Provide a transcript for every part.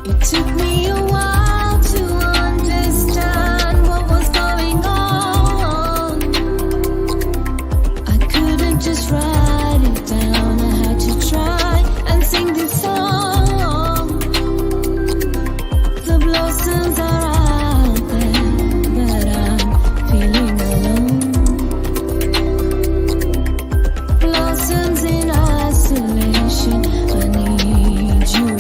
It took me a while to understand what was going on. I couldn't just write it down, I had to try and sing this song. The blossoms are out there, but I'm feeling alone. Blossoms in isolation, I need you.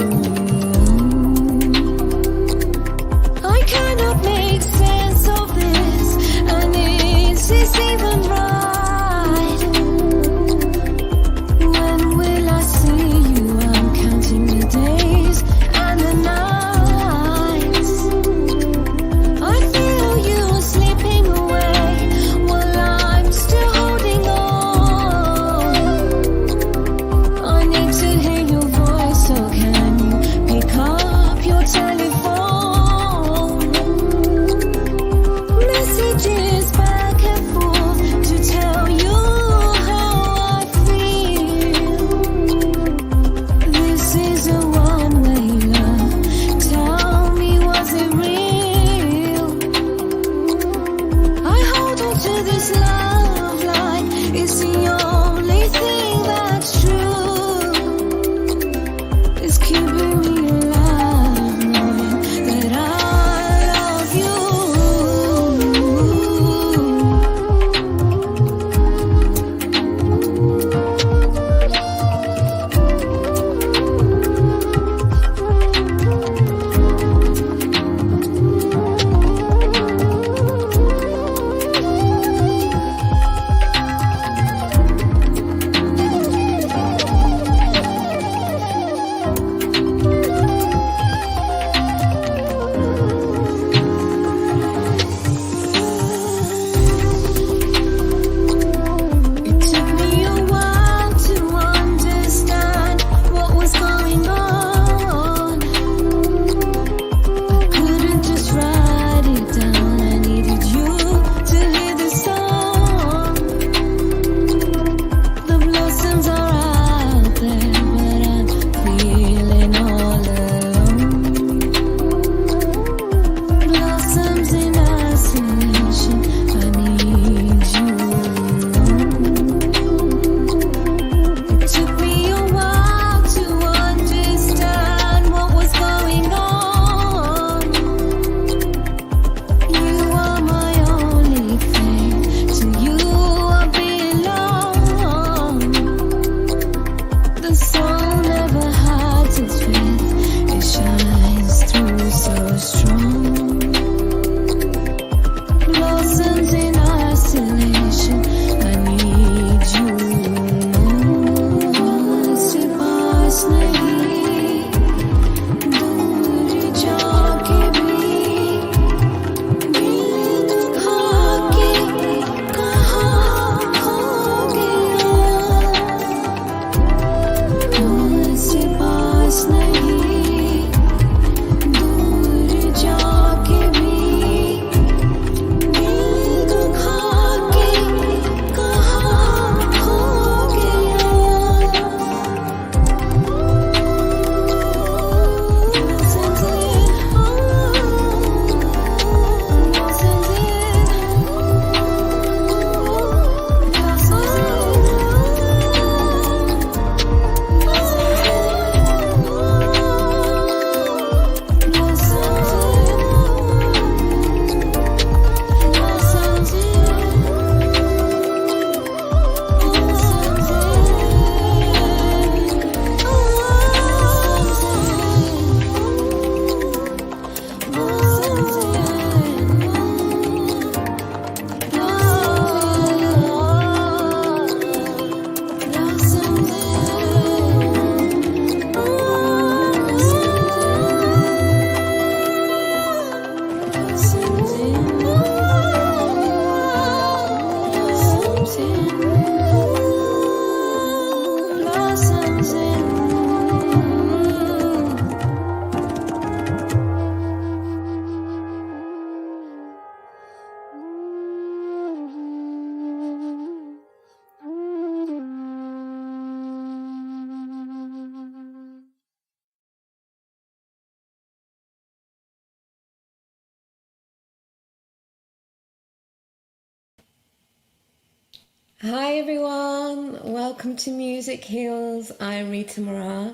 Hi everyone, welcome to Music Heals. I'm Rita Morar,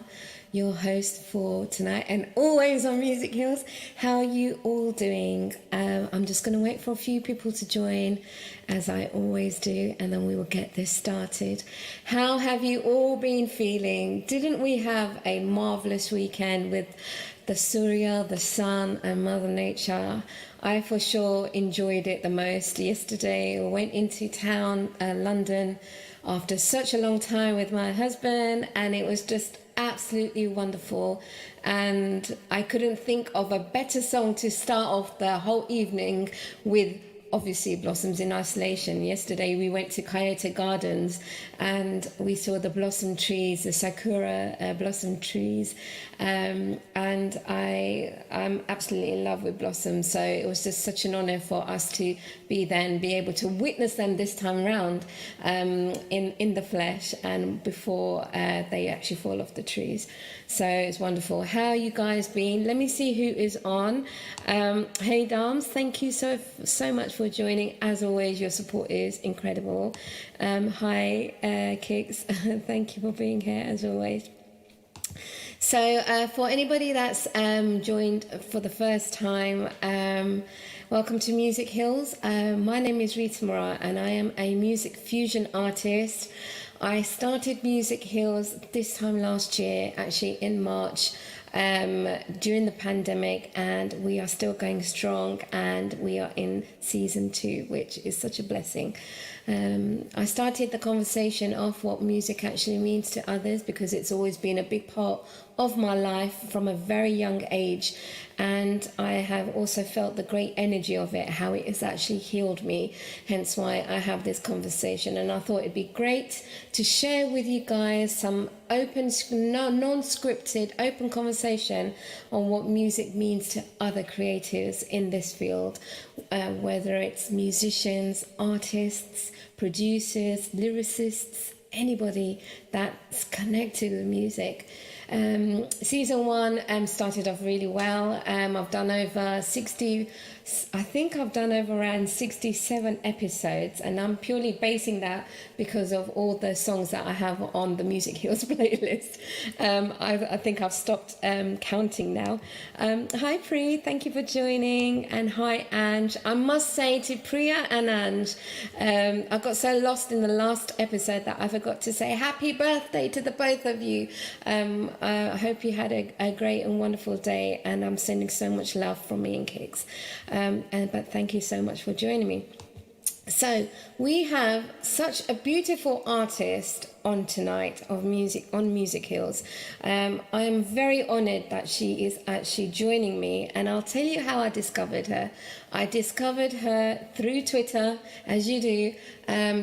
your host for tonight and always on Music Heals. How are you all doing? I'm just going to wait for a few people to join, as I always do, and then we will get this started. How have you all been feeling? Didn't we have a marvellous weekend with the Surya, the sun and Mother Nature? I for sure enjoyed it the most. Yesterday I went into town, London, after such a long time with my husband, and it was just absolutely wonderful. And I couldn't think of a better song to start off the whole evening with. Obviously, Blossoms in Isolation. Yesterday we went to Coyote Gardens and we saw the blossom trees, the sakura blossom trees, and I'm absolutely in love with blossoms. So it was just such an honour for us to be there and be able to witness them this time round in the flesh and before they actually fall off the trees. So it's wonderful. How are you guys been? Let me see who is on. Hey Dams, thank you so much for joining. As always, your support is incredible. Hi Kicks, thank you for being here as always. So for anybody that's joined for the first time, welcome to Music Hills. My name is Rita Morar and I am a music fusion artist. I started Music Hills this time last year, actually in March, during the pandemic, and we are still going strong and we are in season 2, which is such a blessing. I started the conversation off what music actually means to others because it's always been a big part of my life from a very young age, and I have also felt the great energy of it, how it has actually healed me, hence why I have this conversation. And I thought it'd be great to share with you guys some open, non-scripted, open conversation on what music means to other creatives in this field, whether it's musicians, artists, producers, lyricists, anybody that's connected with music. Season 1 started off really well. I've done over 60, I think I've done over around 67 episodes, and I'm purely basing that because of all the songs that I have on the Music Heals playlist. I think I've stopped counting now. Hi Pri, thank you for joining, and hi Ange. I must say to Priya and Ange, I got so lost in the last episode that I forgot to say happy birthday to the both of you. I hope you had a great and wonderful day, and I'm sending so much love from me and Kicks. But thank you so much for joining me. So we have such a beautiful artist on tonight of music on Music Hills. I am very honoured that she is actually joining me, and I'll tell you how I discovered her. I discovered her through Twitter, as you do,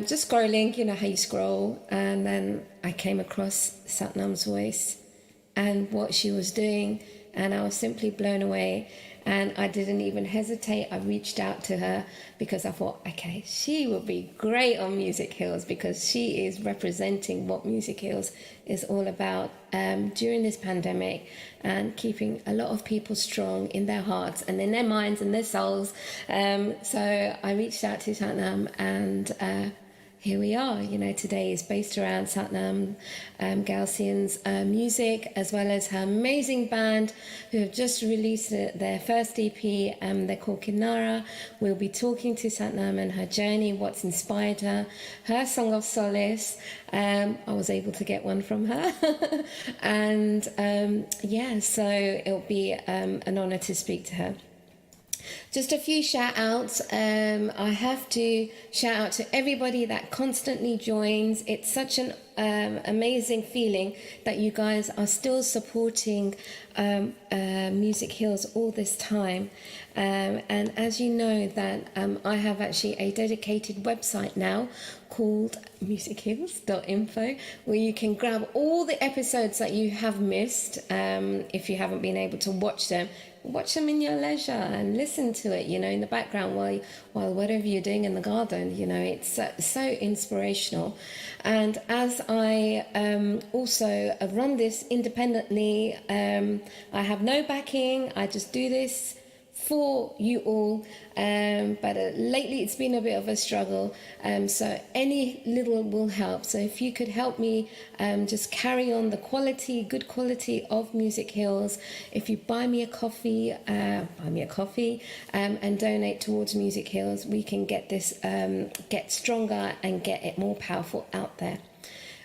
just scrolling, you know how you scroll, and then I came across Satnam's voice and what she was doing, and I was simply blown away. And I didn't even hesitate. I reached out to her because I thought, okay, she will be great on Music Hills because she is representing what Music Hills is all about during this pandemic, and keeping a lot of people strong in their hearts and in their minds and their souls. So I reached out to Satnam, and here we are. You know, today is based around Satnam Galsian's music, as well as her amazing band who have just released their first EP. They're called Kinaara. We'll be talking to Satnam and her journey, what's inspired her, her song of solace. I was able to get one from her. And so it'll be an honour to speak to her. Just a few shout outs. I have to shout out to everybody that constantly joins. It's such an amazing feeling that you guys are still supporting Music Hills all this time. And as you know that I have actually a dedicated website now called musichills.info, where you can grab all the episodes that you have missed if you haven't been able to watch them. Watch them in your leisure and listen to it, you know, in the background while whatever you're doing in the garden. You know, it's so inspirational. And as I also run this independently, I have no backing. I just do this for you all, but lately it's been a bit of a struggle, so any little will help. So if you could help me just carry on the good quality of Music Heals, if you buy me a coffee and donate towards Music Heals, we can get this get stronger and get it more powerful out there.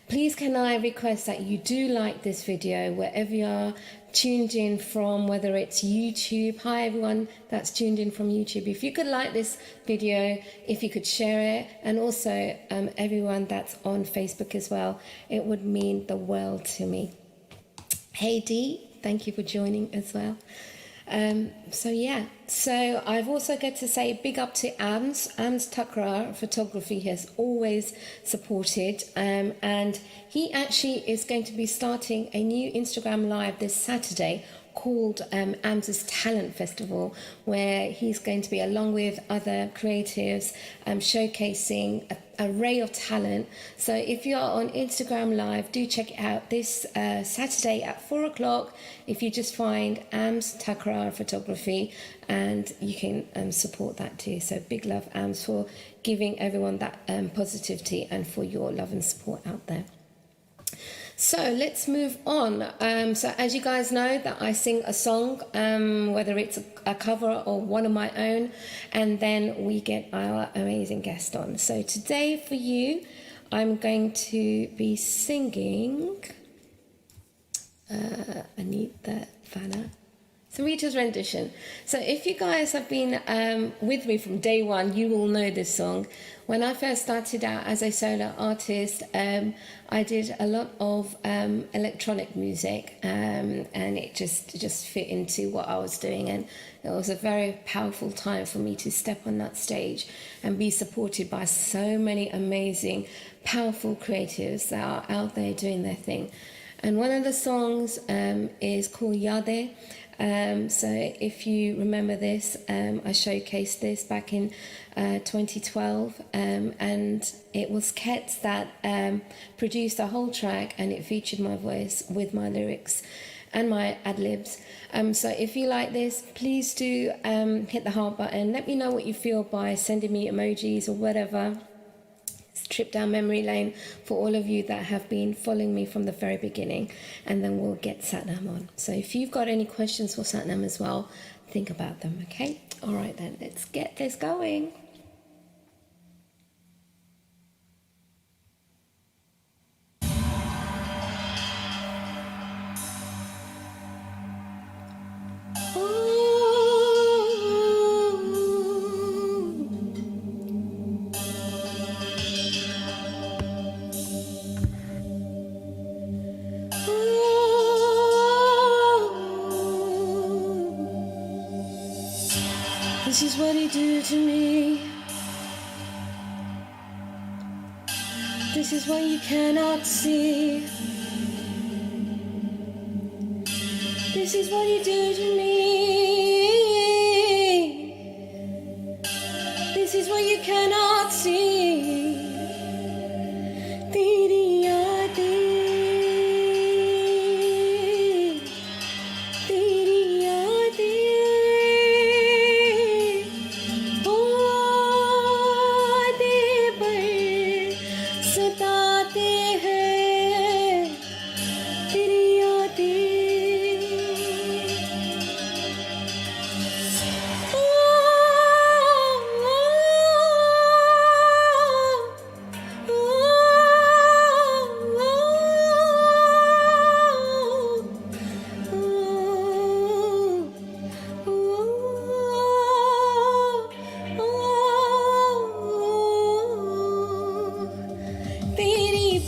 Please can I request that you do like this video wherever you are tuned in from, whether it's YouTube. Hi everyone that's tuned in from YouTube. If you could like this video, if you could share it, and also everyone that's on Facebook as well, it would mean the world to me. Hey Dee, thank you for joining as well. So I've also got to say big up to Ams Takrar Photography has always supported, and he actually is going to be starting a new Instagram live this Saturday called Ams's Talent Festival, where he's going to be, along with other creatives, showcasing an array of talent. So if you're on Instagram Live, do check it out this Saturday at 4 o'clock. If you just find Ams Takrar Photography, and you can support that too. So big love, Ams, for giving everyone that positivity and for your love and support out there. So let's move on. So as you guys know, that I sing a song, whether it's a cover or one of my own, and then we get our amazing guest on. So today for you, I'm going to be singing Anita Vanna. It's Rita's rendition. So if you guys have been with me from day one, you will know this song. When I first started out as a solo artist, I did a lot of electronic music, and it just fit into what I was doing, and it was a very powerful time for me to step on that stage and be supported by so many amazing, powerful creatives that are out there doing their thing. And one of the songs is called Yade. So if you remember this, I showcased this back in 2012, and it was Kets that produced the whole track, and it featured my voice with my lyrics and my ad-libs. So if you like this, please do hit the heart button. Let me know what you feel by sending me emojis or whatever. Trip down memory lane for all of you that have been following me from the very beginning, and then we'll get Satnam on. So if you've got any questions for Satnam as well, think about them, okay? All right then, let's get this going. This is what he do to me. This is what you cannot see. This is what you do to me. This is what you cannot see. Teri yadein. तेरी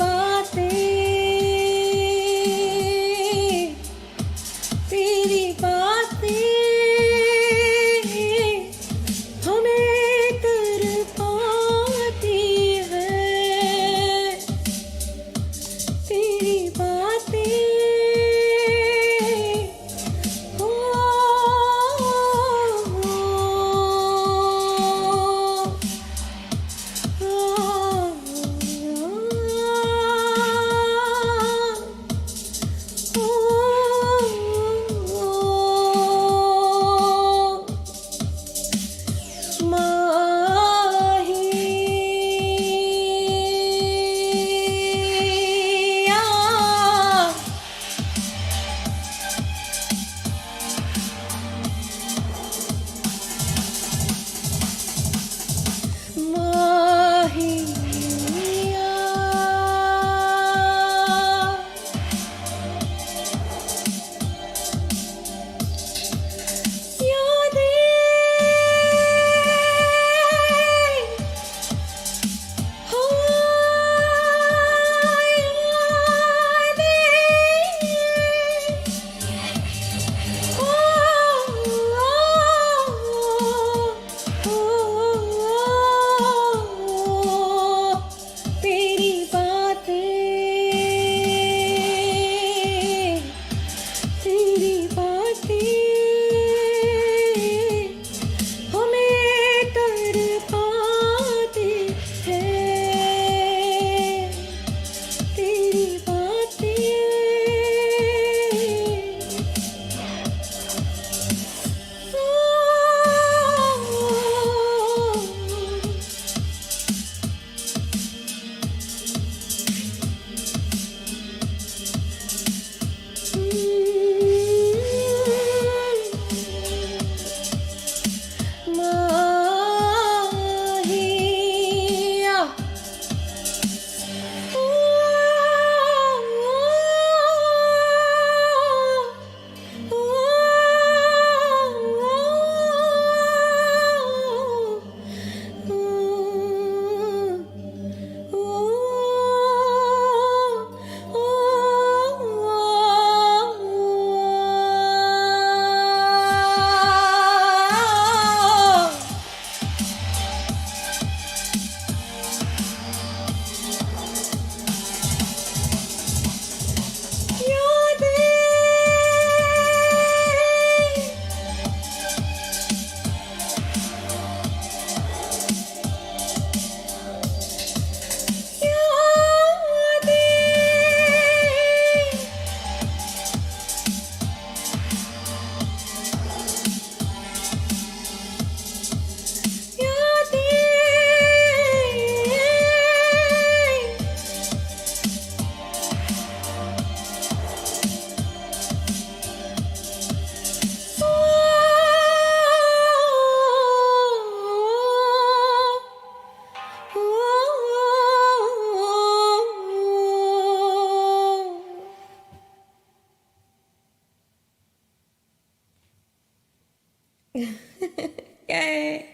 Yay!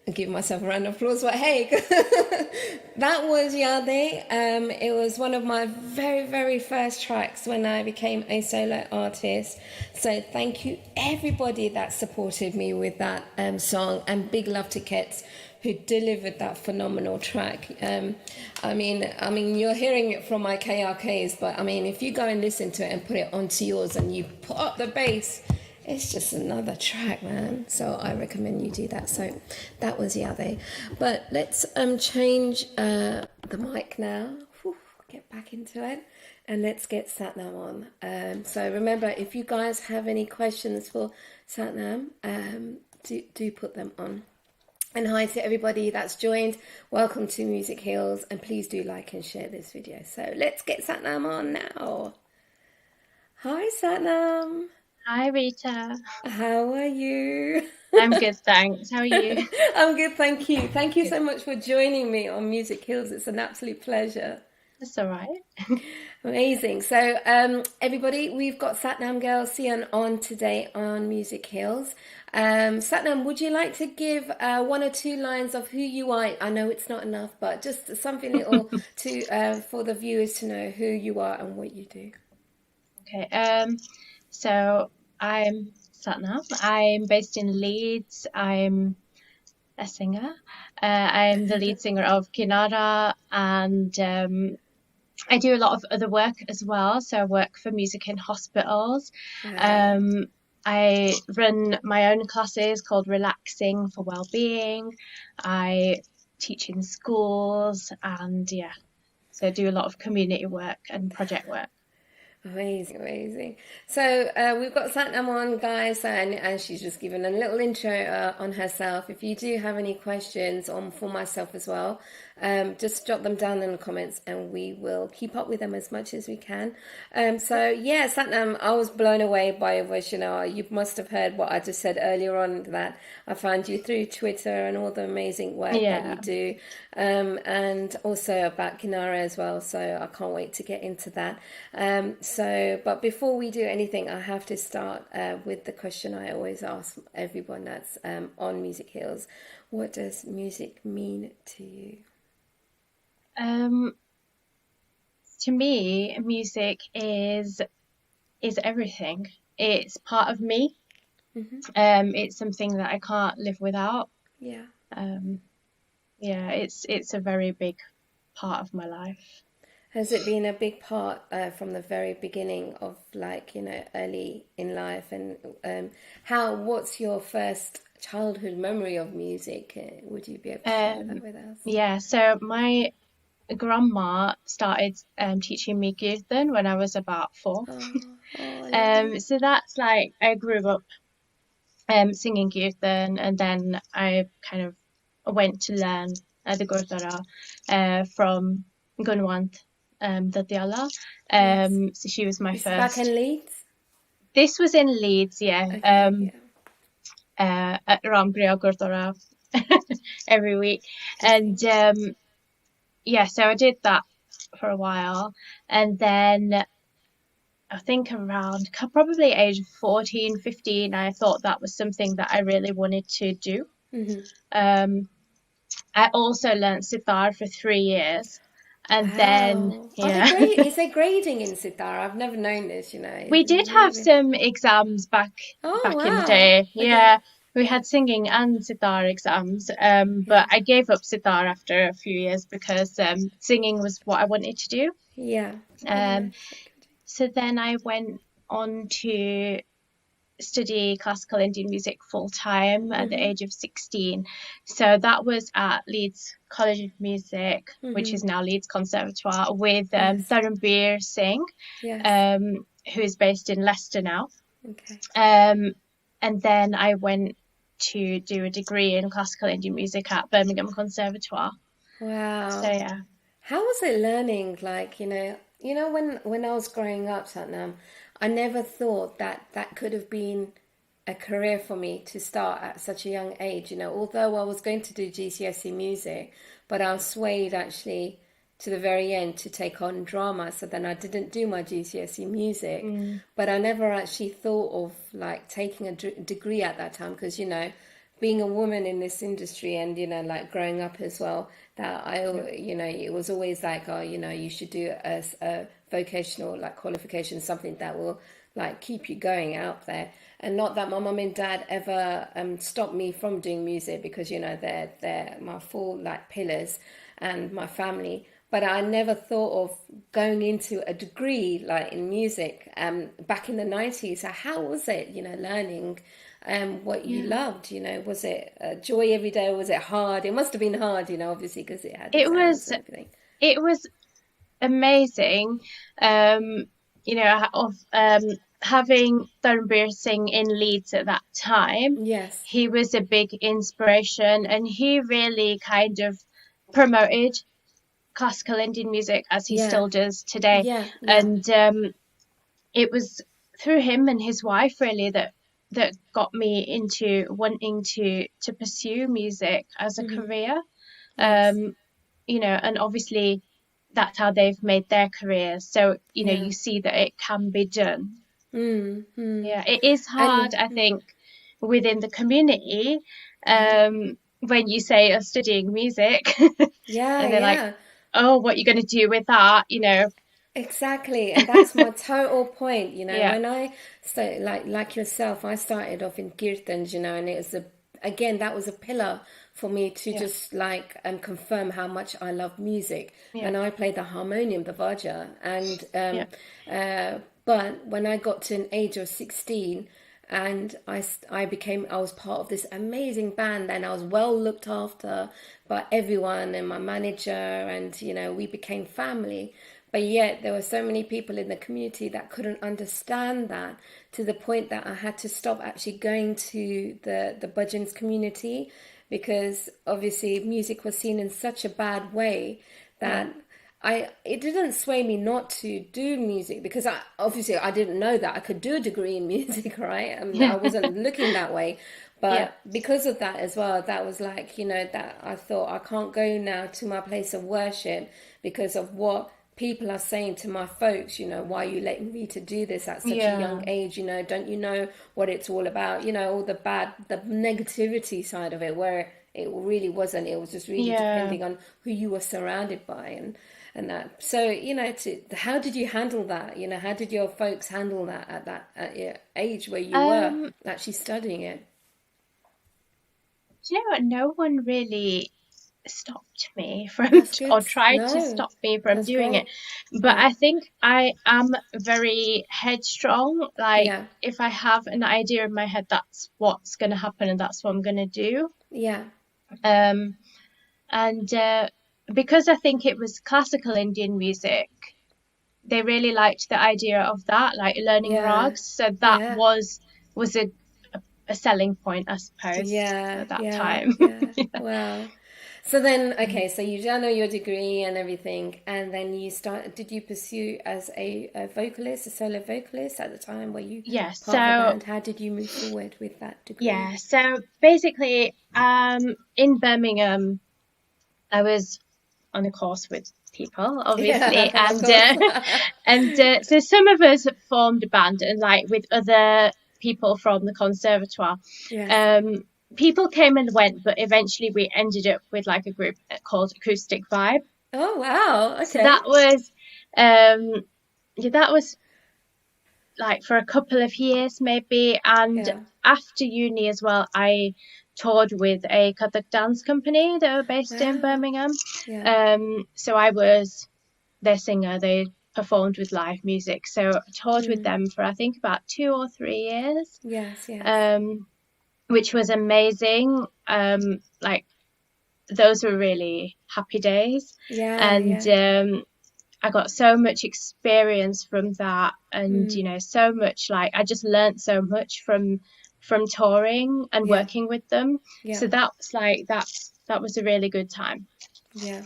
I'll give myself a round of applause, but hey, that was Yade. It was one of my very, very first tracks when I became a solo artist. So thank you everybody that supported me with that song, and big love to Kets who delivered that phenomenal track. I mean, you're hearing it from my KRKs, but I mean, if you go and listen to it and put it onto yours and you put up the bass, it's just another track, man. So I recommend you do that. So that was Yade. But let's change the mic now. Whew, get back into it. And let's get Satnam on. So remember, if you guys have any questions for Satnam, do put them on. And hi to everybody that's joined. Welcome to Music Heals. And please do like and share this video. So let's get Satnam on now. Hi, Satnam. Hi, Rita. How are you? I'm good, thanks. How are you? I'm good, thank you. Thank you so much for joining me on Music Heals. It's an absolute pleasure. That's all right. Amazing. So, everybody, we've got Satnam Galsian on today on Music Heals. Satnam, would you like to give 1 or 2 lines of who you are? I know it's not enough, but just something little to for the viewers to know who you are and what you do. Okay. So I'm Satnam. I'm based in Leeds. I'm a singer. I'm the lead singer of Kinaara, and I do a lot of other work as well. So I work for music in hospitals. I run my own classes called Relaxing for Wellbeing. I teach in schools, and so I do a lot of community work and project work. Amazing, amazing. So we've got Satnam on, guys, and she's just given a little intro on herself. If you do have any questions for myself as well, just drop them down in the comments and we will keep up with them as much as we can. Satnam, I was blown away by your voice. You know, you must have heard what I just said earlier on, that I found you through Twitter and all the amazing work that you do, and also about Kinaara as well. So I can't wait to get into that. But before we do anything, I have to start with the question I always ask everyone that's on Music Heals. What does music mean to you? To me, music is everything. It's part of me. Mm-hmm. It's something that I can't live without. Yeah. It's a very big part of my life. Has it been a big part from the very beginning of, like, you know, early in life? And what's your first childhood memory of music? Would you be able to share that with us? Yeah, so my grandma started teaching me kirtan when I was about 4. So that's like, I grew up singing kirtan, and then I kind of went to learn the Gurdwara from Gunwant. Dadiala. So she was my first. Back in Leeds? This was in Leeds, yeah. Okay, At Rampriya Gurdwara every week. And so I did that for a while. And then I think around probably age 14, 15, I thought that was something that I really wanted to do. Mm-hmm. I also learned sitar for 3 years. And then, is there grading in sitar? I've never known this, you know. We did have some exams back in the day. Yeah, we had singing and sitar exams. But I gave up sitar after a few years because singing was what I wanted to do. Yeah. So then I went on to study classical Indian music full time at the age of 16. So that was at Leeds College of Music, which is now Leeds Conservatoire, with Dharanbir Singh, who is based in Leicester now. Okay. And then I went to do a degree in classical Indian music at Birmingham Conservatoire. Wow. So yeah. How was it learning? Like, you know, when I was growing up, Satnam, I never thought that could have been a career for me to start at such a young age. You know, although I was going to do GCSE music, but I was swayed actually to the very end to take on drama. So then I didn't do my GCSE music, but I never actually thought of like taking a degree at that time, because, you know, being a woman in this industry and, you know, like growing up as well, that you know, it was always like, oh, you know, you should do a vocational like qualification, something that will like keep you going out there. And not that my mum and dad ever stopped me from doing music, because, you know, they're my full like pillars and my family. But I never thought of going into a degree like in music back in the 90s. So how was it, you know, learning what you loved? You know, was it a joy every day, or was it hard? It must have been hard, you know, obviously, because it had exams and everything. It was amazing, you know, of having Thornbury sing in Leeds at that time. Yes. He was a big inspiration, and he really kind of promoted classical Indian music, as he still does today. And it was through him and his wife really that got me into wanting to pursue music as a career. You know, and obviously that's how they've made their careers. So, you know, you see that it can be done. Yeah, it is hard, I think, within the community, when you say you're studying music. And they're like, oh, what are you going to do with that, you know? Exactly, and that's my total point, you know. When I started, like yourself, I started off in kirtans, you know, and it was that was a pillar for me to just like confirm how much I love music. And I played the harmonium, the vaja, and but when I got to an age of 16, and I was part of this amazing band, and I was well looked after by everyone and my manager, and, you know, we became family. But yet there were so many people in the community that couldn't understand that, to the point that I had to stop actually going to the Bhajans community, because obviously music was seen in such a bad way that it didn't sway me not to do music, because I didn't know that I could do a degree in music, right? I mean, I wasn't looking that way. But because of that as well, that was like, you know, that I thought, I can't go now to my place of worship because of what people are saying to my folks, you know, why are you letting Rita do this at such a young age? You know, don't you know what it's all about? You know, all the negativity side of it, where it really wasn't. It was just really depending on who you were surrounded by and that. So, you know, how did you handle that? You know, how did your folks handle that at that age where you were actually studying it? Do you know what? No one really stopped me from or tried to stop me from doing it. But I think I am very headstrong. Like, if I have an idea in my head, that's what's going to happen and that's what I'm going to do. And because I think it was classical Indian music, they really liked the idea of that, like learning rags. So that was a selling point, I suppose, at that time. Wow. So then, okay, so you've done your degree and everything, and then did you pursue as a vocalist, a solo vocalist at the time? Were you part of the band? How did you move forward with that degree? Yeah, so basically, in Birmingham, I was on a course with people, obviously, and so some of us formed a band, and like with other people from the conservatoire. People came and went, but eventually we ended up with like a group called Acoustic Vibe. Oh wow! Okay. So that was like for a couple of years maybe, and after uni as well, I toured with a Kathak dance company that were based in Birmingham. So I was their singer. They performed with live music, so I toured with them for I think about 2 or 3 years. Which was amazing. Like, those were really happy days. I got so much experience from that, and you know, so much, like, I just learned so much from touring and working with them. So that was like that was a really good time.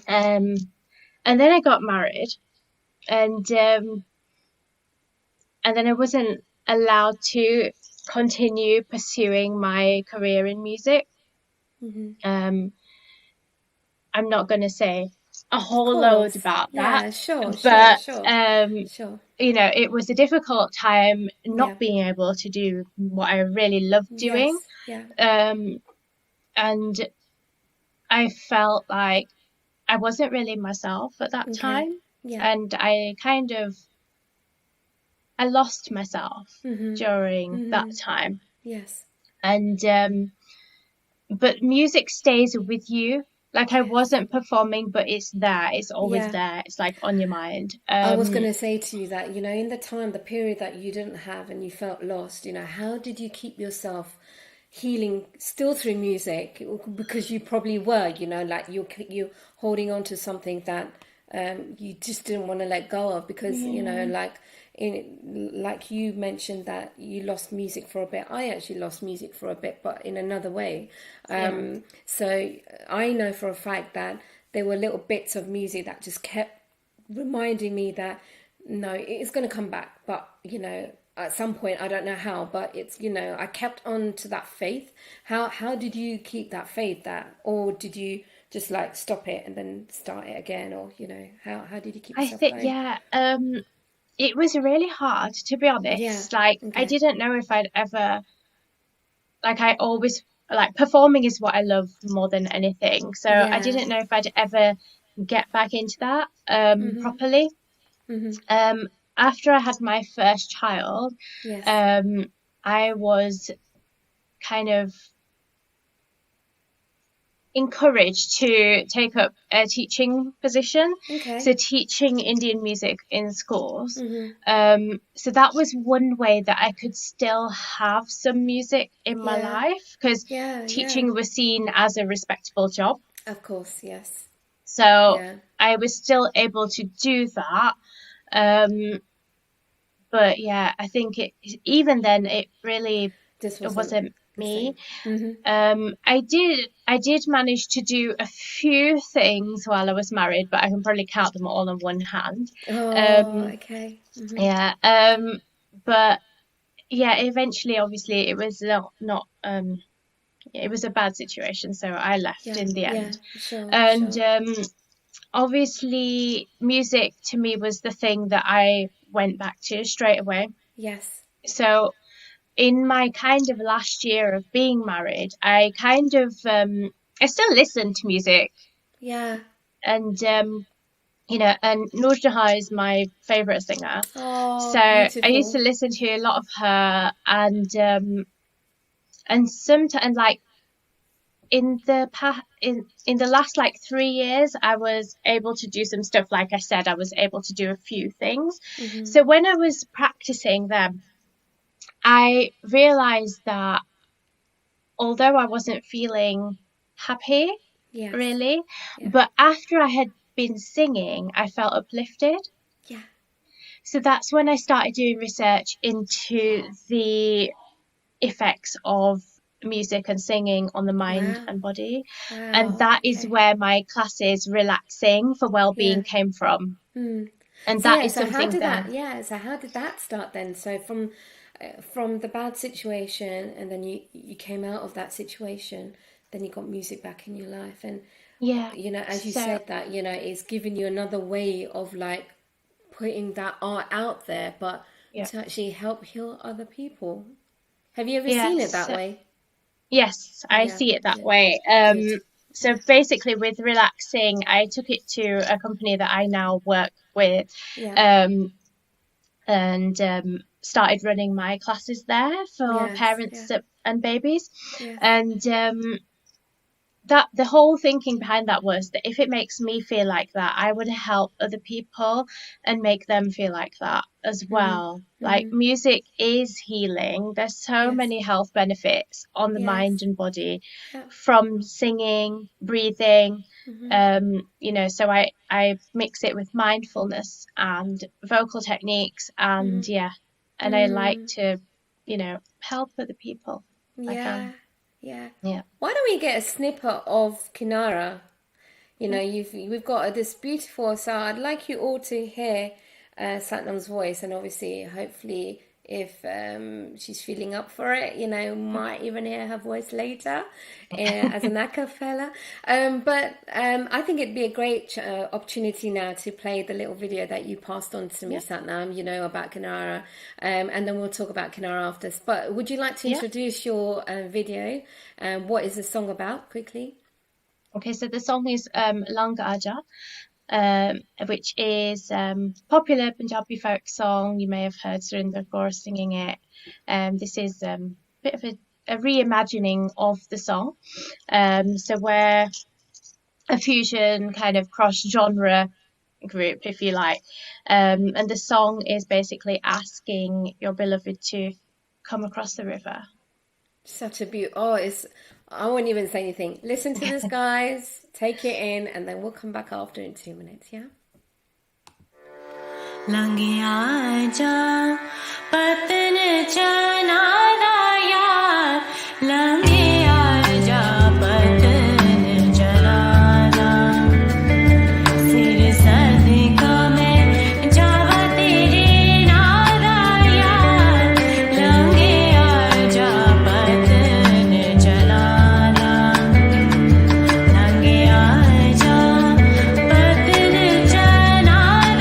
And then I got married, and then I wasn't allowed to continue pursuing my career in music. I'm not going to say a whole load course. about Yeah, that. sure, But sure. you know, it was a difficult time not Yeah. being able to do what I really loved doing. Yes. Yeah. And I felt like I wasn't really myself at that Okay. time. Yeah. And I lost myself during that time. Yes. And but music stays with you. Like I wasn't performing, but it's there. It's always Yeah. there. It's like on your mind. I was going to say to you that, in the period that you didn't have and you felt lost, how did you keep yourself healing still through music? Because you probably were, like you're holding on to something that you just didn't want to let go of because, like you mentioned that you lost music for a bit. I actually lost music for a bit, but in another way. So I know for a fact that there were little bits of music that just kept reminding me that no, it's going to come back, but at some point, I don't know how, but it's I kept on to that faith. How did you keep that faith? Or did you just like stop it and then start it again, or how did you keep yourself going? It was really hard, to be honest. Yeah. Like Okay. I didn't know if I'd ever, like I always, like performing is what I love more than anything. So I didn't know if I'd ever get back into that properly. After I had my first child, I was kind of encouraged to take up a teaching position. Okay. So teaching Indian music in schools. So that was one way that I could still have some music in my life, because teaching was seen as a respectable job. Of course, yes. So I was still able to do that. But yeah, I think even then it really wasn't me. I did manage to do a few things while I was married, but I can probably count them all on one hand. Okay. Yeah. But yeah, eventually, obviously, it was not it was a bad situation, so I left in the end. Sure, and obviously, music to me was the thing that I went back to straight away. Yes. So in my kind of last year of being married, I kind of I still listen to music. Yeah. And and Noor Jahan is my favorite singer. Oh, so beautiful. I used to listen to a lot of her, and sometimes, like in the last like 3 years, I was able to do some stuff. Like I said, I was able to do a few things. So when I was practicing them, I realized that although I wasn't feeling happy, really, but after I had been singing, I felt uplifted. Yeah. So that's when I started doing research into the effects of music and singing on the mind and body. And that is where my classes Relaxing for Wellbeing came from. And so, that is so something how did that... so how did that start then? So from the bad situation, and then you came out of that situation, then you got music back in your life, and as you said that, it's given you another way of like putting that art out there, but to actually help heal other people. Have you ever seen it that way? Yes, I see it that way. So basically with Relaxing, I took it to a company that I now work with, and started running my classes there for parents and babies. And that the whole thinking behind that was that if it makes me feel like that, I would help other people and make them feel like that as well. Like music is healing. There's so many health benefits on the mind and body from singing, breathing. So I mix it with mindfulness and vocal techniques, and and I like to help other people. Yeah. Why don't we get a snippet of Kinaara? We've got this beautiful. So I'd like you all to hear Satnam's voice, and obviously, hopefully, she's feeling up for it, might even hear her voice later as an a cappella. But I think it'd be a great opportunity now to play the little video that you passed on to me, Satnam, about Kinaara. And then we'll talk about Kinaara after. But would you like to introduce your video? What is the song about, quickly? Okay, so the song is Lang Aja, which is popular Punjabi folk song. You may have heard Surinder Kaur singing it. This is a bit of a reimagining of the song. So we're a fusion kind of cross-genre group, if you like. And the song is basically asking your beloved to come across the river. Such a beautiful. I won't even say anything. Listen to this, guys. Take it in, and then we'll come back after in 2 minutes, yeah? Langi aaja patan chana daya langi aaja patan chalana sir sadka mein jawa tere naadaya langi aaja patan chalana langi aaja patan chalana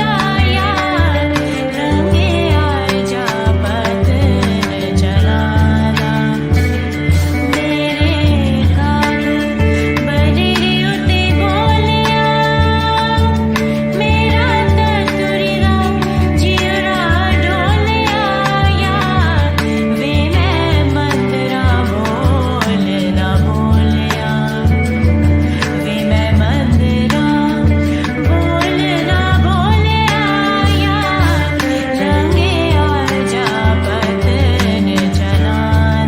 langi aaja patan chalana mere kaab badri utte boliya mera taturida jiura doliya ya ve main mandra bolna boliya ve main mandra bolna boliya ya langi aaja patan chalana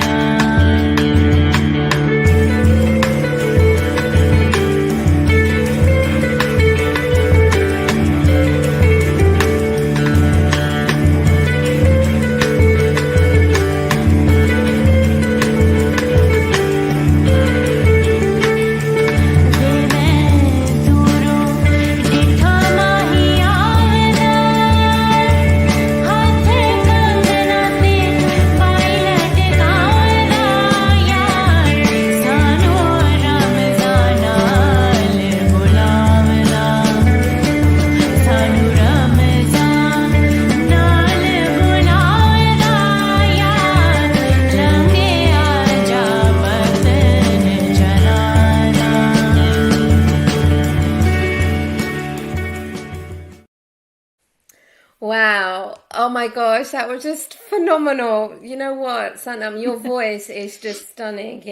Wow. Oh my gosh, that was just phenomenal. You know what, Satnam, your voice is just stunning,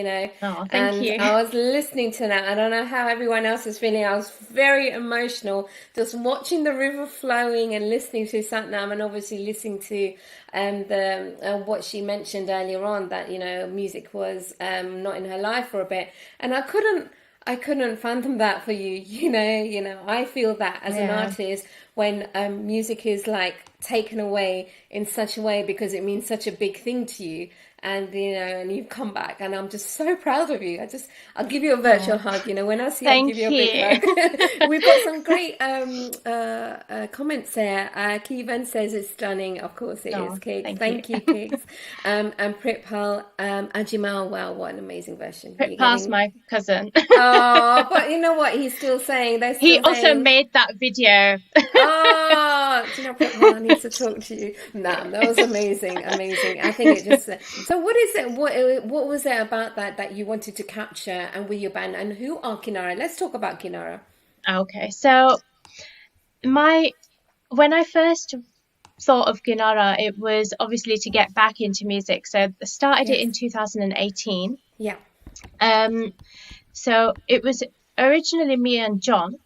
Oh, thank And you. I was listening to that. I don't know how everyone else is feeling. I was very emotional just watching the river flowing and listening to Satnam, and obviously listening to the what she mentioned earlier on, that, music was not in her life for a bit. And I couldn't fathom that for you, I feel that as an artist, when music is like taken away in such a way because it means such a big thing to you, and and you've come back, and I'm just so proud of you. I'll give you a virtual hug, when I see you, I'll give you a big hug. We've got some great comments there. Keevan says it's stunning. Of course it is, Kiggs. Thank you, Kiggs. And Prithpal Ajimal, wow, what an amazing version. Prithpal's my cousin. Oh, but you know what? He's still saying. He also made that video. Oh, do you know, Prithpal, I need to talk to you. Nah, that was amazing. I think it just. So what is it? What was it about that you wanted to capture, and with your band, and who are Kinaara? Let's talk about Kinaara. Okay, so when I first thought of Kinaara, it was obviously to get back into music. So I started it in 2018. Yeah. So it was originally me and John.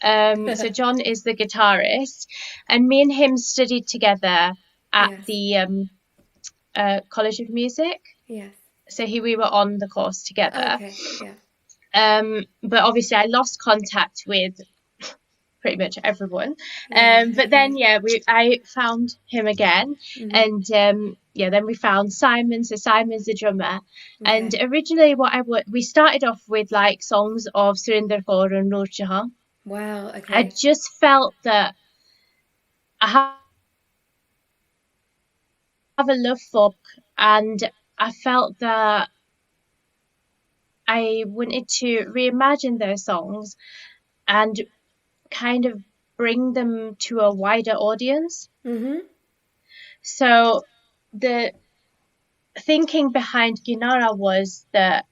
So John is the guitarist, and me and him studied together at the College of Music. Yes. So we were on the course together. Okay. Yeah. But obviously I lost contact with pretty much everyone. But then I found him again, and then we found Simon. So Simon's the drummer, and originally we started off with like songs of Surinder Kaur and Noor Jahan. Wow. Okay. I just felt that I have a love for, and I felt that I wanted to reimagine those songs and kind of bring them to a wider audience. Mm-hmm. So the thinking behind Kinaara was that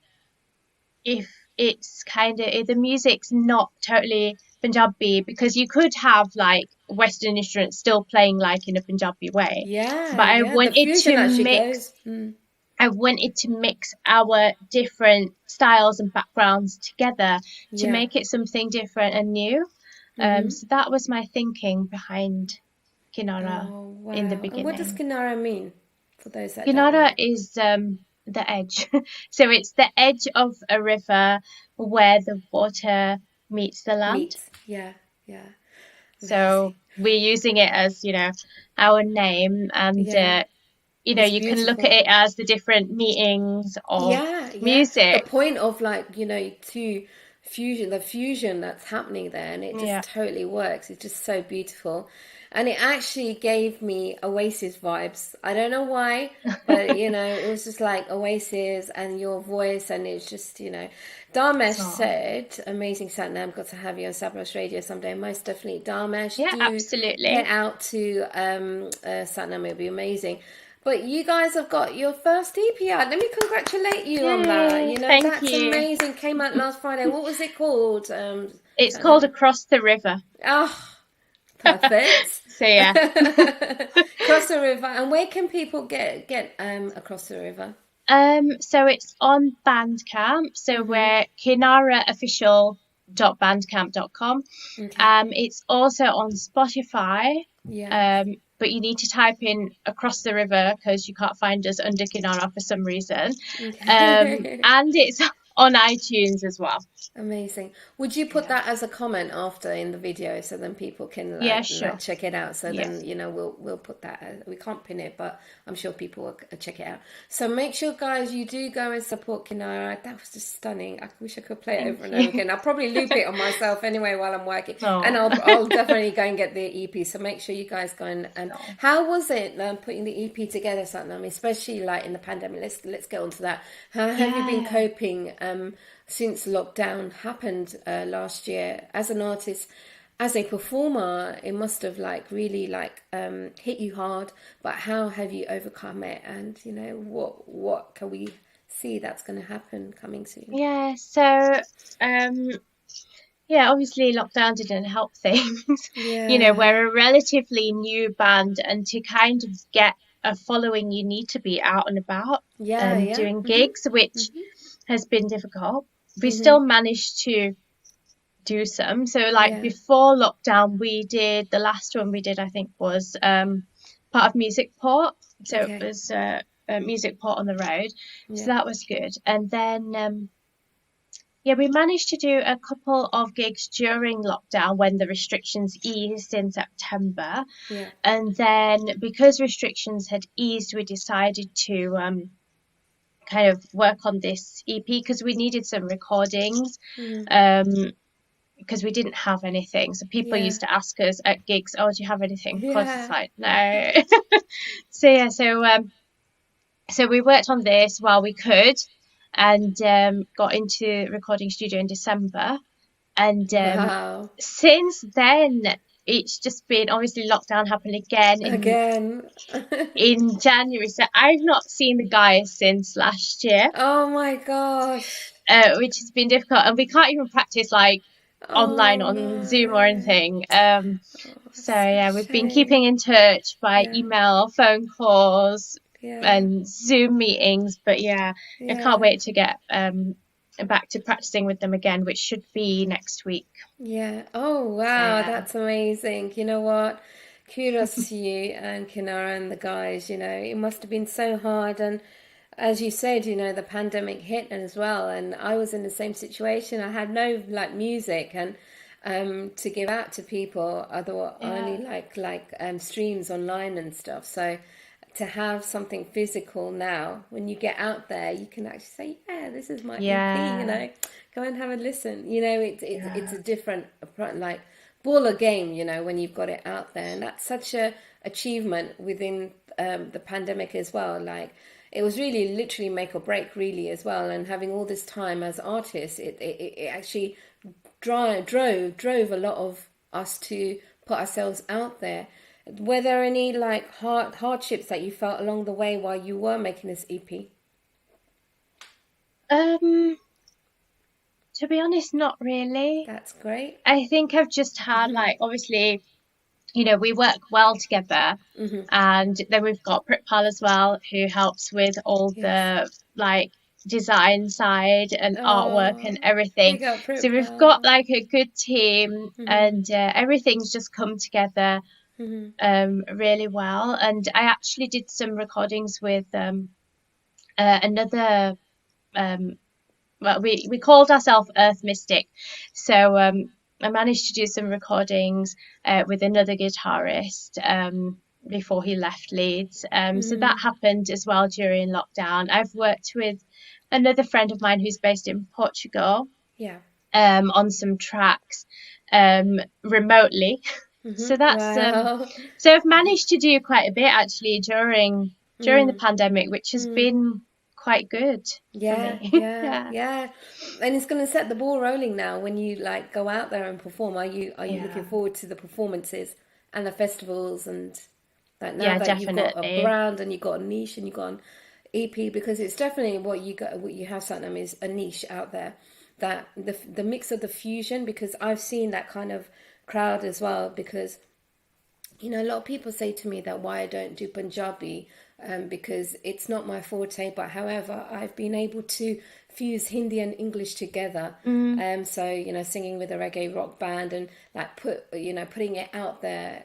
if it's kind of, the music's not totally Punjabi, because you could have like Western instruments still playing like in a Punjabi way. Yeah, But I yeah. The wanted fusion to actually mix, goes. I wanted to mix our different styles and backgrounds together to Yeah. make it something different and new. So that was my thinking behind Kinaara Oh, wow. in the And what does beginning. Kinaara mean for those that don't Kinaara know? is the edge. So it's the edge of a river where the water meets the land. Meat. Yeah, yeah. So we're using it as, our name, and Yeah. It's you can look beautiful. at it as the different meanings of Yeah, yeah. The music. point of like, to the fusion that's happening there, and it just Yeah. totally works. It's just so beautiful. And it actually gave me Oasis vibes. I don't know why, but it was just like Oasis and your voice, and it's just, Dharmesh said, amazing Satnam, got to have you on Sabros Radio someday. Most definitely, Dharmesh. Yeah, do absolutely. Get out to Satnam, it'll be amazing. But you guys have got your first EP out. Let me congratulate you on that. Yay, thank That's you. amazing. Came out last Friday. What was it called? It's called Across the River. Oh, perfect. So yeah. Across the river. And where can people get Across the River? So it's on Bandcamp. So we're kinaaraofficial.bandcamp.com. Okay. It's also on Spotify. Yeah. But you need to type in Across the River because you can't find us under Kinaara for some reason. Okay. And it's on iTunes as well. Amazing. Would you put that as a comment after in the video so then people can sure. check it out? So Yes. then we'll put that. We can't pin it, but I'm sure people will check it out. So make sure, guys, you do go and support Kinaara. That was just stunning. I wish I could play it over and over again. I'll probably loop it on myself anyway while I'm working, and I'll definitely go and get the EP. So make sure you guys go and how was it putting the EP together, Satnam? Especially like in the pandemic. Let's get onto that. How have you been coping? Since lockdown happened last year, as an artist, as a performer, it must have really hit you hard. But how have you overcome it? And what can we see that's going to happen coming soon? Yeah. So obviously lockdown didn't help things. Yeah. We're a relatively new band, and to kind of get a following, you need to be out and about, doing gigs, which has been difficult. We still managed to do some. So before lockdown, the last one we did, I think, was part of Music Port. So it was a Music Port on the road. So that was good. And then we managed to do a couple of gigs during lockdown when the restrictions eased in September. Yeah. And then because restrictions had eased, we decided to kind of work on this EP because we needed some recordings because we didn't have anything. So people used to ask us at gigs, "Oh, do you have anything?" Because it's like, no. So we worked on this while we could, and got into recording studio in December. And since then, it's just been, obviously lockdown happened again in January. So I've not seen the guys since last year. Oh my gosh. Which has been difficult, and we can't even practice online on Zoom or anything. We've been keeping in touch by email, phone calls, and Zoom meetings. But I can't wait to get back to practicing with them again, which should be next week. Yeah. Oh wow, that's amazing. You know what? Kudos to you and Kinaara and the guys. It must have been so hard, and as you said, the pandemic hit as well, and I was in the same situation. I had no music and to give out to people, only streams online and stuff. So to have something physical now, when you get out there, you can actually say, this is my EP, go and have a listen. It's a different baller game, you know, when you've got it out there. And that's such a achievement within the pandemic as well. Like, it was really literally make or break, really, as well. And having all this time as artists, it actually drove a lot of us to put ourselves out there. Were there any like hardships that you felt along the way while you were making this EP? To be honest, not really. That's great. I think I've just had like, obviously, you know, we work well together, and then we've got Pritpal as well, who helps with all the like design side and artwork and everything. big up So we've Pritpal. got like a good team, and everything's just come together really well. And I actually did some recordings with another well, we called ourselves Earth Mystic. So I managed to do some recordings with another guitarist before he left Leeds. So that happened as well during lockdown. I've worked with another friend of mine who's based in Portugal on some tracks remotely. So that's so I've managed to do quite a bit actually during the pandemic, which has been quite good for me. Yeah. And it's going to set the ball rolling now when you like go out there and perform. Are you looking forward to the performances and the festivals, and like now that definitely. You've got a brand and you've got a niche and you've got an EP, because it's definitely what you have, Satnam, is a niche out there, that the mix of the fusion, because I've seen that kind of crowd as well, because you know, a lot of people say to me that why I don't do Punjabi, because it's not my forte. But however, I've been able to fuse Hindi and English together. So, you know, singing with a reggae rock band and like putting it out there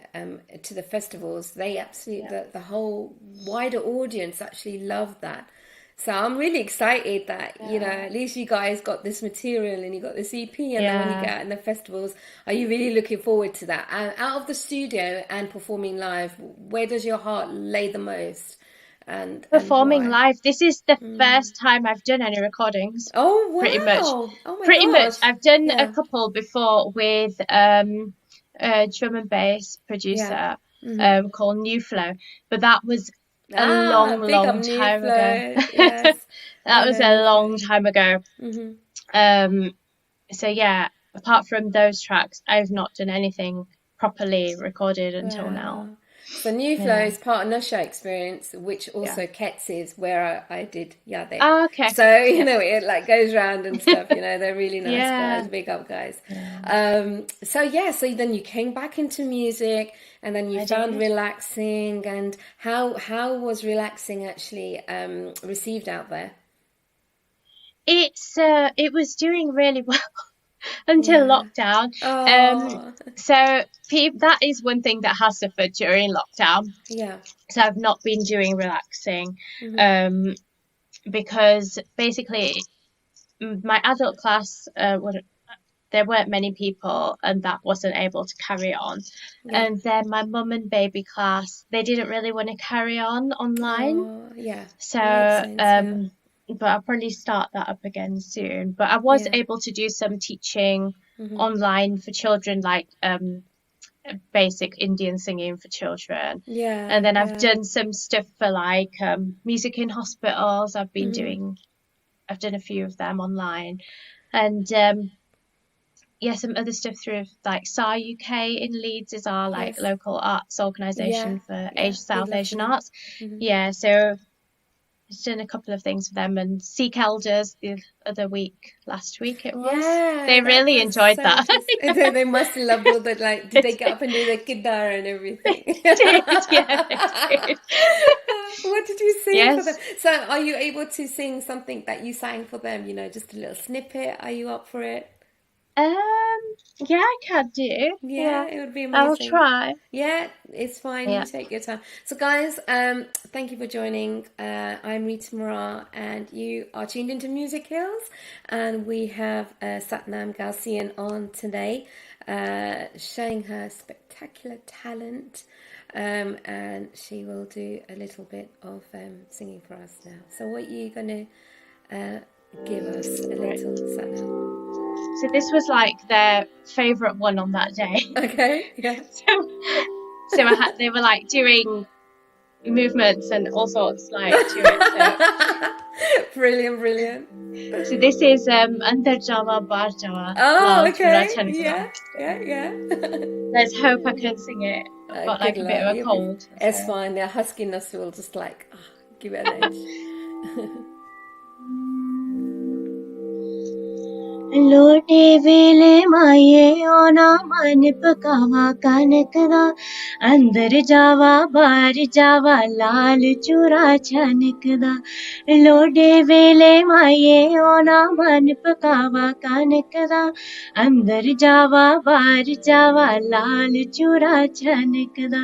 to the festivals. They absolutely, the whole wider audience actually loved that. So I'm really excited that, you know, at least you guys got this material and you got this EP, and then when you get out in the festivals, are you really looking forward to that? And out of the studio and performing live, where does your heart lay the most? And performing why? live, this is the first time I've done any recordings. Oh, wow. Pretty much. Oh, my Pretty gosh. much. I've done a couple before with a drum and bass producer called New Flow, but that was a long time ago. Yes. That was a long time ago. So yeah, apart from those tracks, I've not done anything properly recorded until now. So New Flow is part of Nusha Experience, which also Kets is, where I did Yade. Oh, okay. So, you know, it like goes round and stuff, you know, they're really nice guys, big up guys. So then you came back into music, and then you found relaxing. And how was relaxing actually received out there? It was doing really well until lockdown. So that is one thing that has suffered during lockdown. So I've not been doing relaxing because basically my adult class there weren't many people, and that wasn't able to carry on. And then my mum and baby class, they didn't really want to carry on online. So but I'll probably start that up again soon. But I was able to do some teaching online for children, like basic Indian singing for children. And then I've done some stuff for like music in hospitals. I've done a few of them online. And some other stuff through like SAR UK in Leeds is our like local arts organisation for South Asian arts. So I've done a couple of things for them, and Sikh Elders the other week, last week it was. They really enjoyed that. They must have loved all that. Like, did they get up and do the Kinaara and everything? They did. What did you sing for them? So, are you able to sing something that you sang for them? You know, just a little snippet. Are you up for it? Yeah, I can do. Yeah, it would be amazing. I'll try. Yeah, it's fine. You take your time. So, guys, thank you for joining. I'm Rita Morar, and you are tuned into Music Hills, and we have Satnam Galsian on today, showing her spectacular talent, and she will do a little bit of singing for us now. So, what are you going to give us a little, Satnam? So this was like their favourite one on that day. Okay, yeah. So they were like doing movements and all sorts like to it. Brilliant. So this is Andar Jawa Bar Jawa. Oh, Lal Chura okay. Chankla. Yeah. Let's hope I can sing it. I've got like a bit of a cold. It's fine. Their huskiness will just like give it an edge. लोटे वेले माये ओना मन पकावा कनक दा अंदर जावा बाहर जावा लाल चूरा छनक दा लोटे वेले माये ओना मन पकावा कनक दा अंदर जावा बाहर जावा लाल चूरा छनक दा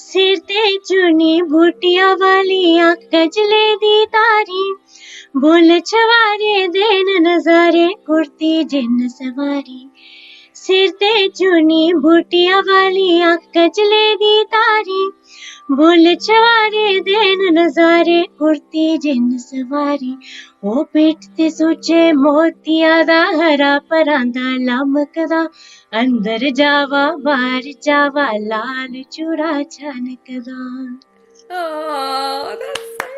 सिर ते चुनी बूटियां वालियां कजले दी तारी बुल छवारे देन नजारे कुर्ती जिन सवारी सिर ते चुनी बूटियां वालियां कजले दी तारी बुल छवारे देन नजारे कुर्ती जिन सवारी ओ पिठ ते सुचे मोतियां दा हरा परांदा लमकदा अंदर जावा बाहर जावा लाल चूड़ा छनकदा. Oh, that's so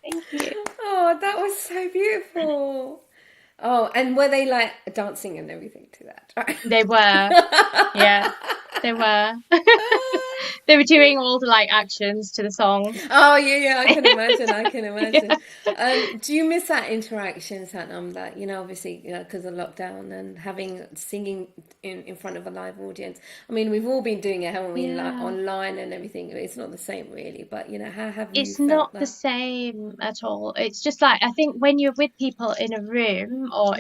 Thank you. Oh, that was so beautiful. Oh, and were they like dancing and everything to that? Right? They were. Yeah, they were. They were doing all the like actions to the song. Oh, yeah, I can imagine. Yeah. Do you miss that interaction, Satnam, that, obviously, because of lockdown and singing in front of a live audience? I mean, we've all been doing it, haven't we? Yeah. Like online and everything. It's not the same really, but, how have you It's felt not that? the same at all. It's just like, I think when you're with people in a room or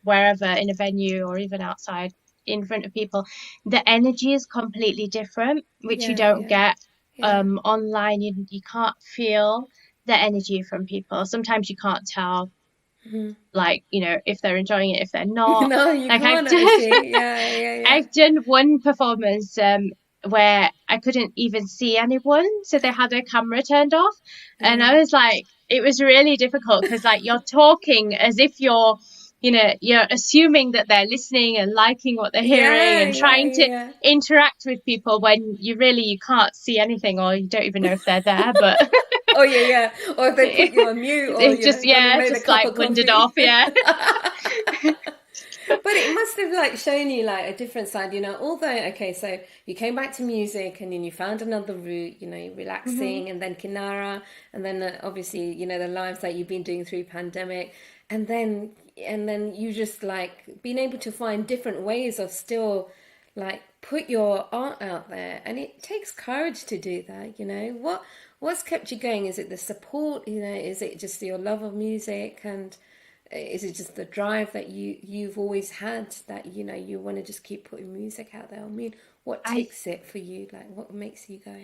wherever, in a venue or even outside in front of people, the energy is completely different, which you don't get online. You can't feel the energy from people. Sometimes you can't tell, like, if they're enjoying it, if they're not. No, you like can't actually. Yeah. I've done one performance where I couldn't even see anyone, so they had their camera turned off, and I was like, it was really difficult because like you're talking as if you're assuming that they're listening and liking what they're hearing and trying to interact with people when you can't see anything, or you don't even know if they're there. But oh yeah, or if they put you on mute, or just like winded off. Yeah. But it must have like shown you like a different side, although, okay, so you came back to music and then you found another route, relaxing, and then Kinaara, and then obviously, the lives that you've been doing through pandemic, and then you just like being able to find different ways of still like put your art out there, and it takes courage to do that. What's kept you going? Is it the support? Is it just your love of music, and is it just the drive that you've always had, that you want to just keep putting music out there? I mean, what takes it for you? Like, what makes you go?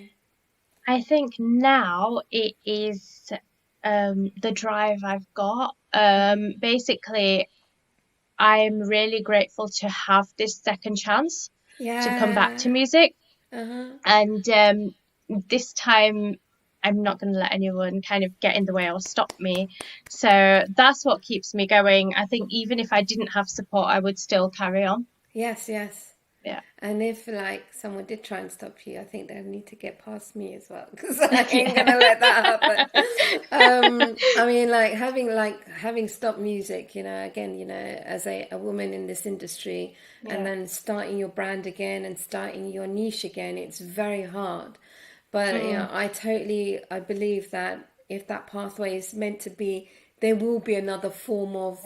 I think now it is the drive I've got. Basically, I'm really grateful to have this second chance to come back to music. And this time I'm not going to let anyone kind of get in the way or stop me. So that's what keeps me going. I think even if I didn't have support, I would still carry on. Yes. Yeah. And if like someone did try and stop you, I think they need to get past me as well, because I ain't gonna let that happen. I mean, like having stopped music, again, as a woman in this industry, and then starting your brand again and starting your niche again, it's very hard. But I believe that if that pathway is meant to be, there will be another form of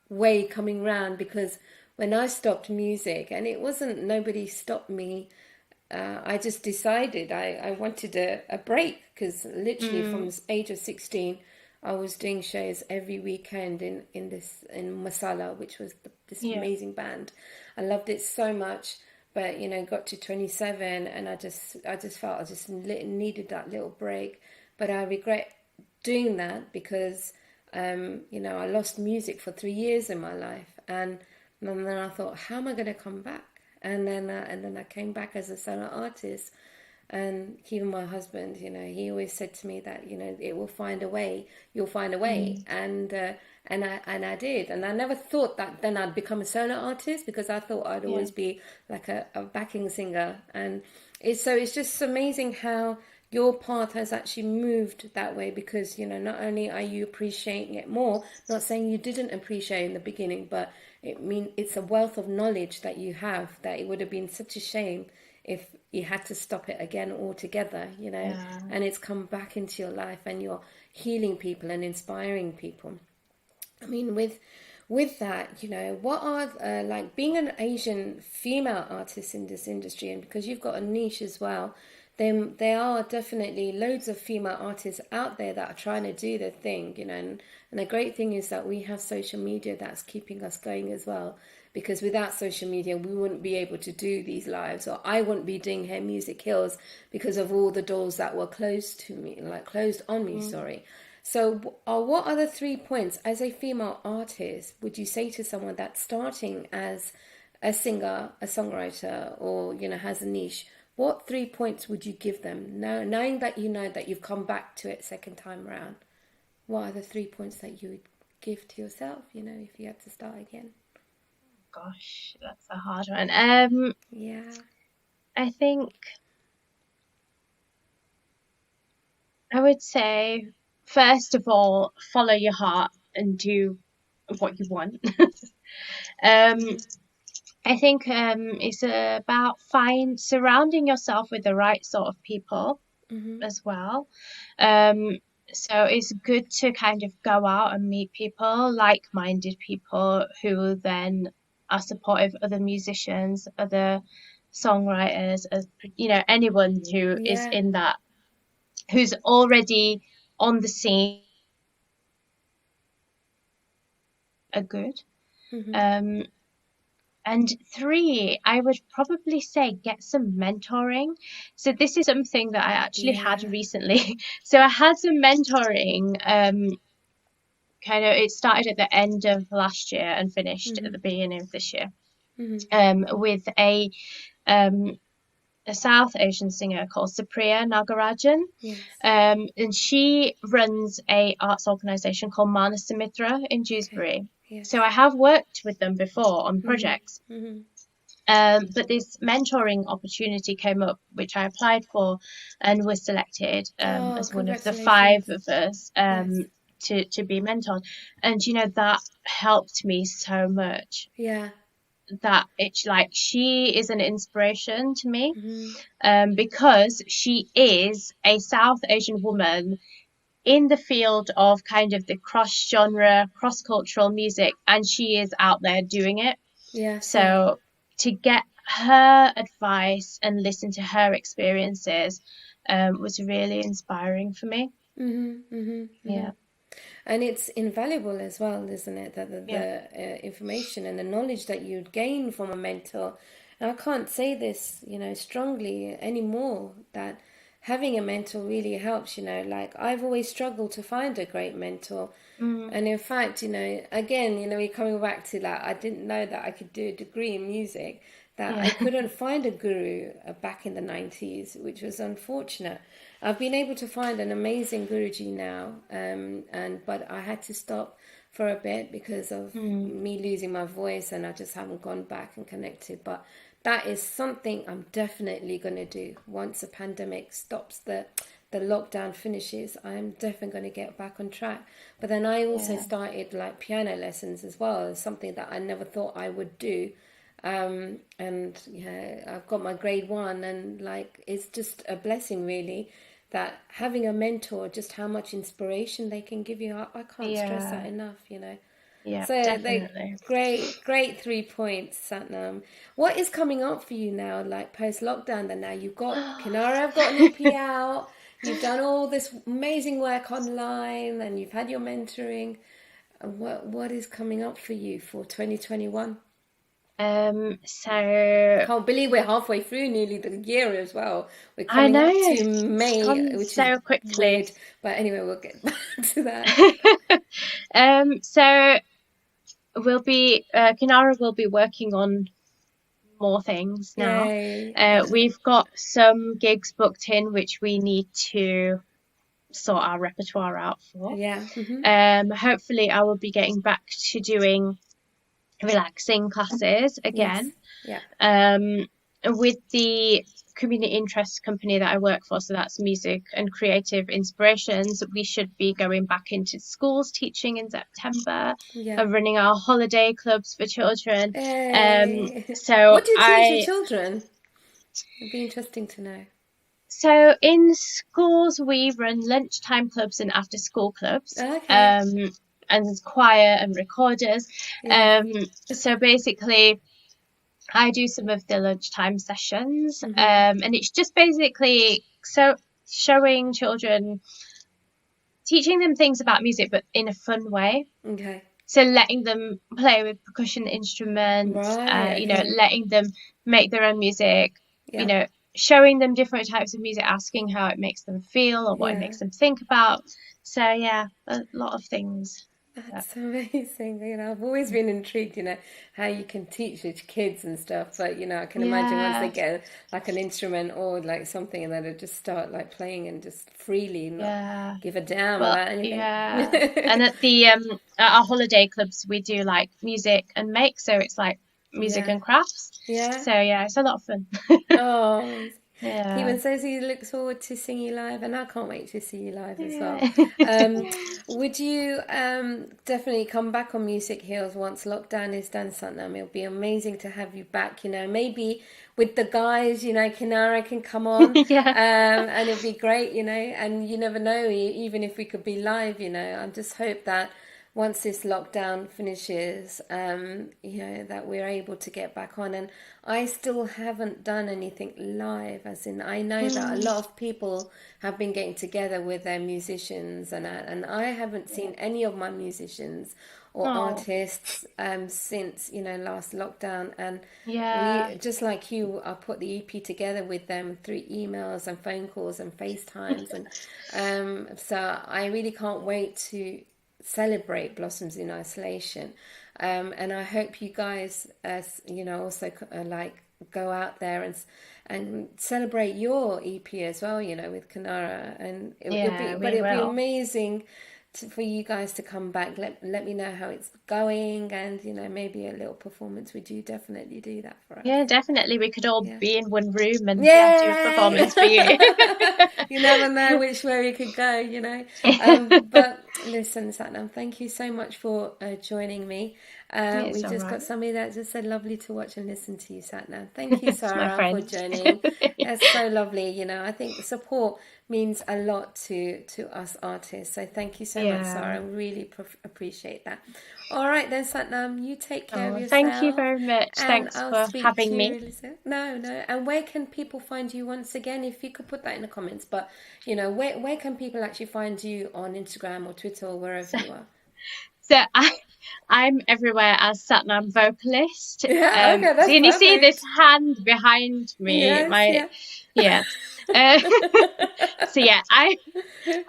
way coming round, because when I stopped music, and it wasn't, nobody stopped me, I just decided I wanted a break, because literally from the age of 16, I was doing shows every weekend in Masala, which was this amazing band. I loved it so much, but got to 27, and I just felt I just needed that little break. But I regret doing that because I lost music for 3 years in my life, and then I thought, how am I going to come back? And then I came back as a solo artist, And even my husband, he always said to me that, it will find a way, you'll find a way. And I did. And I never thought that then I'd become a solo artist, because I thought I'd always be like a backing singer. And it's just amazing how your path has actually moved that way, because, not only are you appreciating it more, not saying you didn't appreciate it in the beginning, but it's a wealth of knowledge that you have, that it would have been such a shame if you had to stop it again altogether, and it's come back into your life, and you're healing people and inspiring people. I mean, with that, what are like being an Asian female artist in this industry, and because you've got a niche as well, then there are definitely loads of female artists out there that are trying to do their thing, and the great thing is that we have social media that's keeping us going as well. Because without social media, we wouldn't be able to do these lives, or I wouldn't be doing Hair Music Hills because of all the doors that were closed on me, sorry. So what are the 3 points as a female artist would you say to someone that's starting as a singer, a songwriter, or, has a niche? What 3 points would you give them now, knowing that that you've come back to it second time around? What are the 3 points that you would give to yourself, if you had to start again? Gosh, that's a hard one. Yeah. I think I would say, first of all, follow your heart and do what you want. I think it's about surrounding yourself with the right sort of people as well. So it's good to kind of go out and meet people, like-minded people who then are supportive, other musicians, other songwriters, as anyone who is in that, who's already on the scene, are good. And 3, I would probably say get some mentoring. So this is something that I actually had recently. So I had some mentoring, it started at the end of last year and finished at the beginning of this year, with a South Asian singer called Supriya Nagarajan. And she runs a arts organisation called Manasamitra in Dewsbury. So I have worked with them before on projects. But this mentoring opportunity came up, which I applied for and was selected as one of the 5 of us to be mentored. And that helped me so much. That it's like she is an inspiration to me, because she is a South Asian woman in the field of kind of the cross-genre, cross-cultural music, and she is out there doing it. So to get her advice and listen to her experiences was really inspiring for me. And it's invaluable as well, isn't it? That the information and the knowledge that you'd gain from a mentor. And I can't say this, strongly anymore, that having a mentor really helps, like I've always struggled to find a great mentor. And in fact, again, we're coming back to that. I didn't know that I could do a degree in music, that I couldn't find a guru back in the 90s, which was unfortunate. I've been able to find an amazing Guruji now, but I had to stop for a bit because of me losing my voice, and I just haven't gone back and connected. But that is something I'm definitely going to do once the pandemic stops, the lockdown finishes. I'm definitely going to get back on track. But then I also started like piano lessons as well, something that I never thought I would do. And I've got my grade 1, and like it's just a blessing really, that having a mentor, just how much inspiration they can give you. I can't stress that enough, So definitely. Great 3 points, Satnam. What is coming up for you now, like post-lockdown? Then now you've got Kinaara, I've got an EP out. You've done all this amazing work online, and you've had your mentoring. What is coming up for you for 2021? So I can't believe we're halfway through nearly the year as well. We're I coming know, up to it's May, gone which so is quickly. weird. But anyway, we'll get back to that. So we'll be Kinaara will be working on more things now. Yay. We've got some gigs booked in which we need to sort our repertoire out for. Yeah. Hopefully I will be getting back to doing relaxing classes again. Yes. Yeah. With the community interest company that I work for, so that's Music and Creative Inspirations, we should be going back into schools teaching in September, and running our holiday clubs for children. So what do you teach your children? It'd be interesting to know. So in schools we run lunchtime clubs and after school clubs. Okay. And there's choir and recorders. So basically I do some of the lunchtime sessions, and it's just basically showing children, teaching them things about music, but in a fun way. Okay. So letting them play with percussion instruments, letting them make their own music, showing them different types of music, asking how it makes them feel or what it makes them think about. So yeah, a lot of things. That's amazing. I've always been intrigued, how you can teach your kids and stuff. But, I can imagine once they get like an instrument or like something, and then they just start like playing and just freely not give a damn about anything. And at the at our holiday clubs, we do like music and make. So it's like music and crafts. Yeah. So yeah, it's a lot of fun. Oh. Yeah. He even says he looks forward to seeing you live, and I can't wait to see you live as well. Would you definitely come back on Music Heals once lockdown is done, Satnam? It'll be amazing to have you back, maybe with the guys, Kinaara can come on, and it'll be great, and you never know, even if we could be live, I just hope that once this lockdown finishes, that we're able to get back on. And I still haven't done anything live, as in I know that a lot of people have been getting together with their musicians, and I haven't seen any of my musicians or artists since last lockdown. And we, just like you, I put the EP together with them through emails and phone calls and FaceTimes, and so I really can't wait to celebrate Blossoms in Isolation, and I hope you guys, also go out there and celebrate your EP as well, with Kinaara, and it'll be amazing for you guys to come back. Let me know how it's going, and maybe a little performance. Would you definitely do that for us? Yeah, definitely. We could all be in one room and do a performance for you. You never know which way we could go, but listen, Satnam, thank you so much for joining me. We just got somebody that just said lovely to watch and listen to you, Satnam. Thank you, Sarah, for joining. That's so lovely. I think support means a lot to us artists. So thank you so much, Sarah. I really appreciate that. All right then, Satnam, you take care of yourself. Thank you very much. Thanks for having me. No. And where can people find you once again? If you could put that in the comments. But, where can people actually find you on Instagram or Twitter or wherever you are? So I'm everywhere as Satnam Vocalist. That's so you see this hand behind me. Yes, So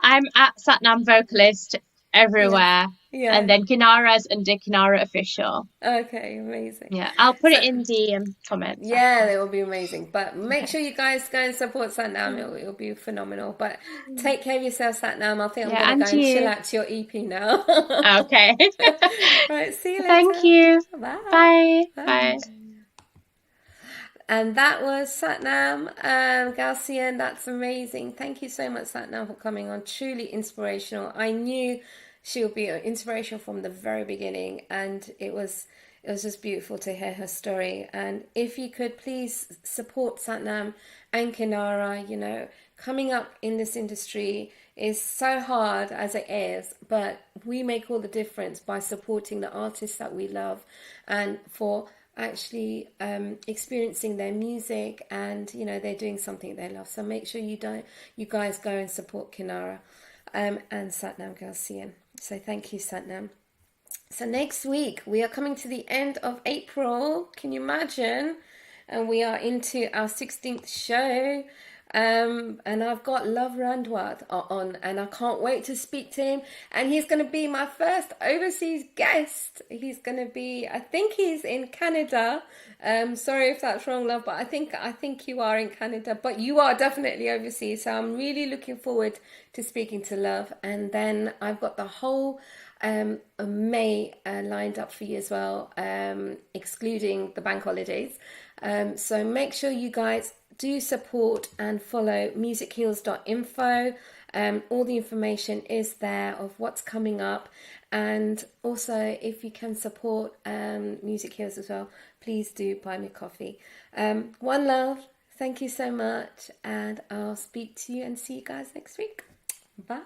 I'm at Satnam Vocalist everywhere. Yeah. And then Kinaara's under Kinaara Official. Okay, amazing. Yeah, I'll put it in the comments. Yeah, it will be amazing. But make sure you guys go and support Satnam. It'll be phenomenal. But take care of yourself, Satnam. I think I'm going to go and chill out to your EP now. Okay. Right, see you later. Thank you. Bye. Bye. And that was Satnam Galsian. That's amazing. Thank you so much, Satnam, for coming on. Truly inspirational. I knew she'll be inspirational from the very beginning, and it was just beautiful to hear her story. And if you could please support Satnam and Kinaara, coming up in this industry is so hard as it is, but we make all the difference by supporting the artists that we love, and for actually experiencing their music, and they're doing something they love. So make sure you guys go and support Kinaara and Satnam Galsian. So thank you, Satnam. So next week we are coming to the end of April. Can you imagine? And we are into our 16th show. And I've got Love Randwat on, and I can't wait to speak to him. And he's going to be my first overseas guest. He's going to be, I think he's in Canada. Sorry if that's wrong, love, but I think you are in Canada, but you are definitely overseas. So I'm really looking forward to speaking to Love. And then I've got the whole May lined up for you as well, excluding the bank holidays. So make sure you guys do support and follow musicheals.info. All the information is there of what's coming up. And also, if you can support Music Heals as well, please do buy me coffee. One love. Thank you so much. And I'll speak to you and see you guys next week. Bye.